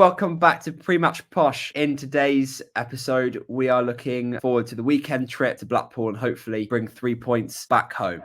Welcome back to Pre-Match Posh. In today's episode, we are looking forward to the weekend trip to Blackpool and hopefully bring 3 points back home.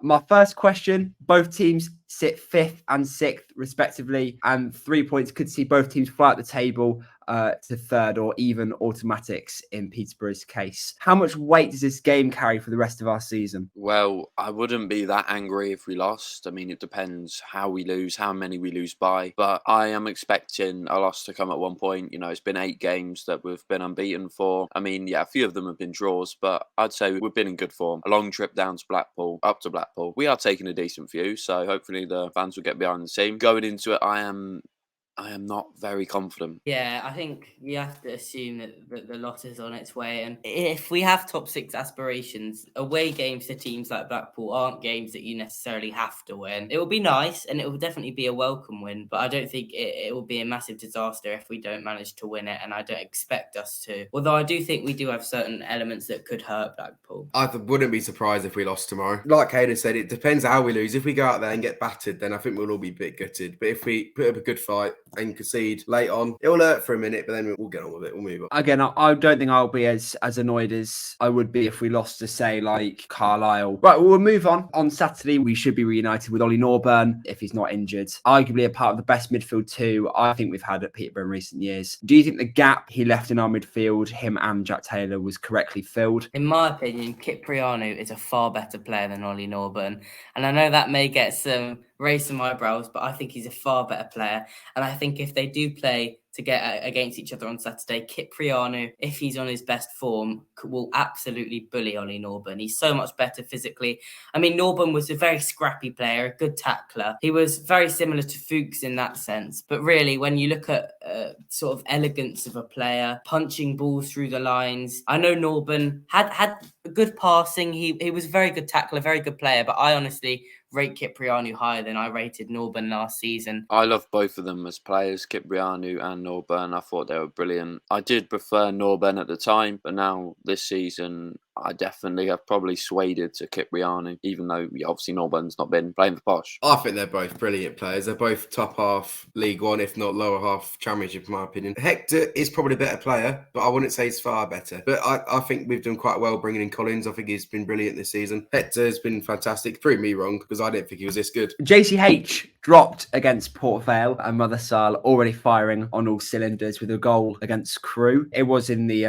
My first question, both teams sit 5th and 6th respectively, and 3 points could see both teams fly at the table to 3rd or even automatics in Peterborough's case. How much weight does this game carry for the rest of our season? Well, I wouldn't be that angry if we lost. I mean, it depends how we lose, how many we lose by. But I am expecting a loss to come at one point. You know, it's been 8 games that we've been unbeaten for. I mean, yeah, a few of them have been draws, but I'd say we've been in good form. A long trip down to Blackpool, up to Blackpool. We are taking a decent view, so hopefully the fans will get behind the team. Going into it, I am not very confident. Yeah, I think you have to assume that the loss is on its way. And if we have top 6 aspirations, away games to teams like Blackpool aren't games that you necessarily have to win. It will be nice and it will definitely be a welcome win, but I don't think it will be a massive disaster if we don't manage to win it, and I don't expect us to. Although I do think we do have certain elements that could hurt Blackpool. I wouldn't be surprised if we lost tomorrow. Like Hayden said, it depends how we lose. If we go out there and get battered, then I think we'll all be a bit gutted. But if we put up a good fight and concede late on, it'll hurt for a minute, but then we'll get on with it. We'll move on. Again, I don't think I'll be as annoyed as I would be if we lost to, say, like Carlisle. Right, we'll move on. On Saturday, we should be reunited with Ollie Norburn if he's not injured. Arguably a part of the best midfield two I think we've had at Peterborough in recent years. Do you think the gap he left in our midfield, him and Jack Taylor, was correctly filled? In my opinion, Cipriano is a far better player than Ollie Norburn. And I know that may get raise some eyebrows, but I think he's a far better player. And I think if they do play to get against each other on Saturday, Cipriano, if he's on his best form, will absolutely bully Ollie Norburn. He's so much better physically. I mean, Norburn was a very scrappy player, a good tackler. He was very similar to Fuchs in that sense. But really, when you look at sort of elegance of a player, punching balls through the lines, I know Norburn had good passing. He was a very good tackler, very good player, but I honestly rate Cipriano higher than I rated Norburn last season. I love both of them as players, Cipriano and Norburn. I thought they were brilliant. I did prefer Norburn at the time, but now this season I definitely have probably swayed to Cipriano, even though obviously Norburn's not been playing for Posh. I think they're both brilliant players. They're both top half League One, if not lower half Championship, in my opinion. Hector is probably a better player, but I wouldn't say he's far better. But I think we've done quite well bringing in Collins. I think he's been brilliant this season. Hector's been fantastic. Proved me wrong, because I didn't think he was this good. JCH dropped against Port Vale, and Mother Sal already firing on all cylinders with a goal against Crewe. It was in the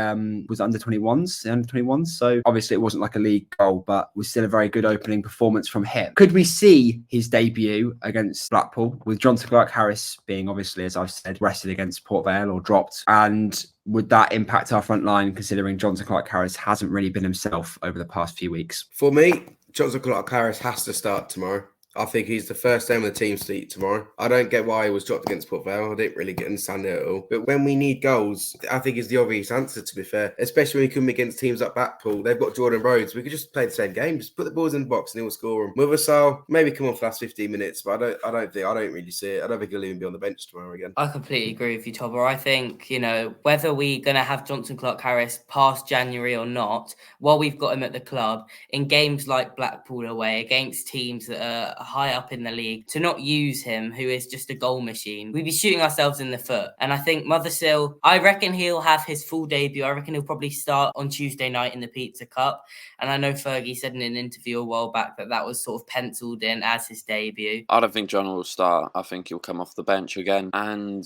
was under 21s, so obviously it wasn't like a league goal, but was still a very good opening performance from him. Could we see his debut against Blackpool, with Jonathan Clark-Harris being, obviously, as I've said, rested against Port Vale or dropped? And would that impact our front line, considering Jonathan Clark-Harris hasn't really been himself over the past few weeks? For me, Jonathan Clark-Harris has to start tomorrow. I think he's the first name on the team sheet tomorrow. I don't get why he was dropped against Port Vale. I didn't really understand it at all. But when we need goals, I think is the obvious answer, to be fair. Especially when we come against teams like Blackpool. They've got Jordan Rhodes. We could just play the same game. Just put the balls in the box and he'll score them. Mother Sal, maybe come on for the last 15 minutes, but I don't really see it. I don't think he'll even be on the bench tomorrow again. I completely agree with you, Tobber. I think, whether we're going to have Jonathan Clark-Harris past January or not, while we've got him at the club, in games like Blackpool away, against teams that are high up in the league, to not use him, who is just a goal machine, we'd be shooting ourselves in the foot. And I think Mothersill, I reckon he'll have his full debut. I reckon he'll probably start on Tuesday night in the Pizza Cup. And I know Fergie said in an interview a while back that was sort of penciled in as his debut. I don't think John will start. I think he'll come off the bench again. And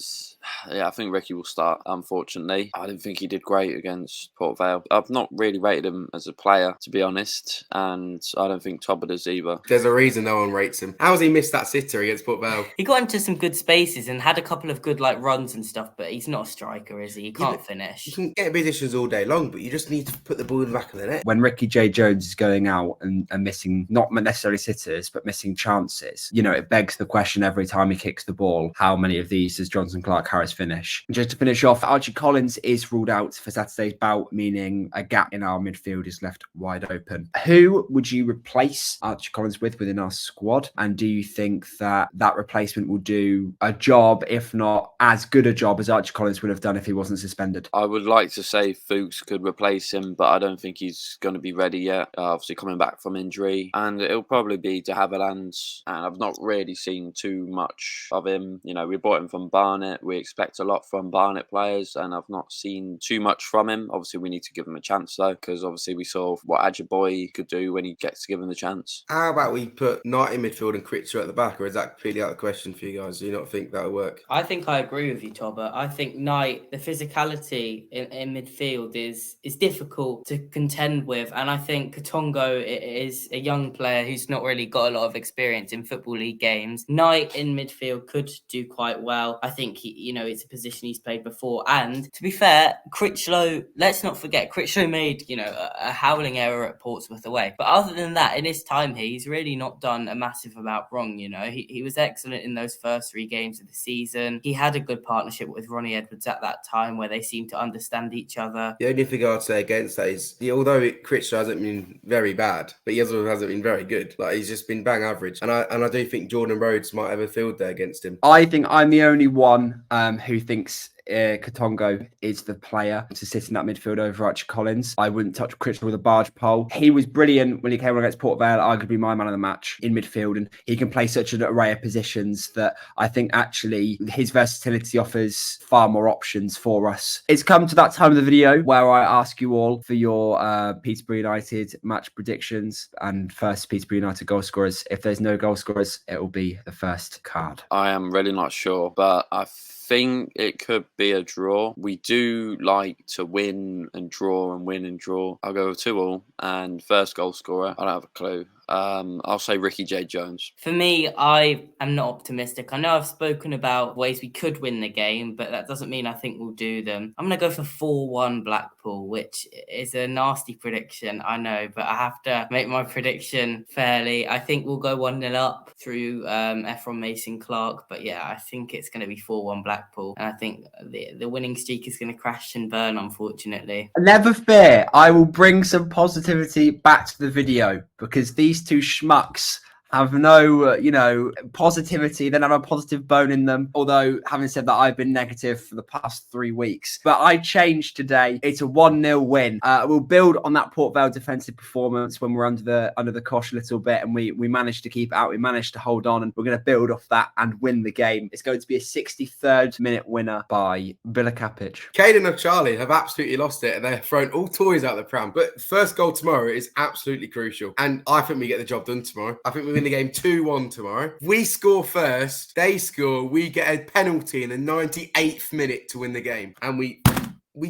yeah, I think Ricky will start, unfortunately. I didn't think he did great against Port Vale. I've not really rated him as a player, to be honest. And I don't think Tobber does either. There's a reason no one rates him. How has he missed that sitter against Port Vale? He got into some good spaces and had a couple of good runs and stuff, but he's not a striker, is he? He can't finish. You can get positions all day long, but you just need to put the ball in the back of the net. When Ricky J. Jones is going out and missing, not necessarily sitters, but missing chances, it begs the question every time he kicks the ball, how many of these does Jonathan Clark-Harris finish? Just to finish off, Archie Collins is ruled out for Saturday's bout, meaning a gap in our midfield is left wide open. Who would you replace Archie Collins with within our squad? squad? And do you think that that replacement will do a job, if not as good a job as Archie Collins would have done if he wasn't suspended? I would like to say Fuchs could replace him, but I don't think he's going to be ready yet. Obviously coming back from injury, and it'll probably be de Havilland. And I've not really seen too much of him. You know, we bought him from Barnet. We expect a lot from Barnet players, and I've not seen too much from him. Obviously, we need to give him a chance though, because obviously we saw what Ajiboye could do when he gets given the chance. How about we put Knight in midfield and Critcher at the back, or is that completely out of the question for you guys? Do you not think that'll work? I think I agree with you, Tobber. I think Knight, the physicality in midfield is difficult to contend with, and I think Katongo is a young player who's not really got a lot of experience in Football League games. Knight in midfield could do quite well. I think it's a position he's played before, and to be fair, Critchlow, let's not forget, Critchlow made a howling error at Portsmouth away. But other than that, in his time here, he's really not done a massive amount wrong. He was excellent in those first 3 games of the season. He had a good partnership with Ronnie Edwards at that time, where they seemed to understand each other. The only thing I'd say against that is, although Critcher hasn't been very bad, but he also hasn't been very good. Like, he's just been bang average. And I do think Jordan Rhodes might have a field day against him. I think I'm the only one who thinks Katongo is the player to sit in that midfield over Archie Collins. I wouldn't touch Critchlow with a barge pole. He was brilliant when he came on against Port Vale, arguably my man of the match in midfield, and he can play such an array of positions that I think actually his versatility offers far more options for us. It's come to that time of the video where I ask you all for your Peterborough United match predictions and first Peterborough United goal scorers. If there's no goal scorers, it will be the first card. I am really not sure, but I think it could be a draw. We do like to win and draw and win and draw. I'll go with 2-2, and first goal scorer, I don't have a clue. I'll say Ricky J. Jones. For me, I am not optimistic. I know I've spoken about ways we could win the game, but that doesn't mean I think we'll do them. I'm going to go for 4-1 Blackpool, which is a nasty prediction, I know, but I have to make my prediction fairly. I think we'll go 1-0 up through Ephron Mason-Clark, but yeah, I think it's going to be 4-1 Blackpool, and I think the winning streak is going to crash and burn, unfortunately. Never fear, I will bring some positivity back to the video, because these two schmucks have no, positivity. They don't have a positive bone in them. Although, having said that, I've been negative for the past 3 weeks. But I changed today. It's a 1-0 win. We'll build on that Port Vale defensive performance when we're under the cosh a little bit, and we managed to keep it out. We managed to hold on, and we're going to build off that and win the game. It's going to be a 63rd minute winner by Villa Kapic. Caden and Charlie have absolutely lost it, and they've thrown all toys out the pram. But first goal tomorrow is absolutely crucial, and I think we get the job done tomorrow. I think we win the game 2-1 tomorrow. We score first, they score, we get a penalty in the 98th minute to win the game, and we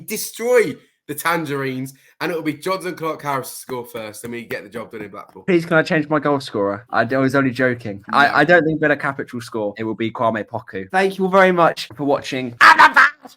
destroy the Tangerines, and it'll be Johnson Clark Harris to score first, and we get the job done in Blackpool. Please, can I change my goal scorer? I was only joking. No. I don't think Villa Kapic will score. It will be Kwame Poku. Thank you all very much for watching.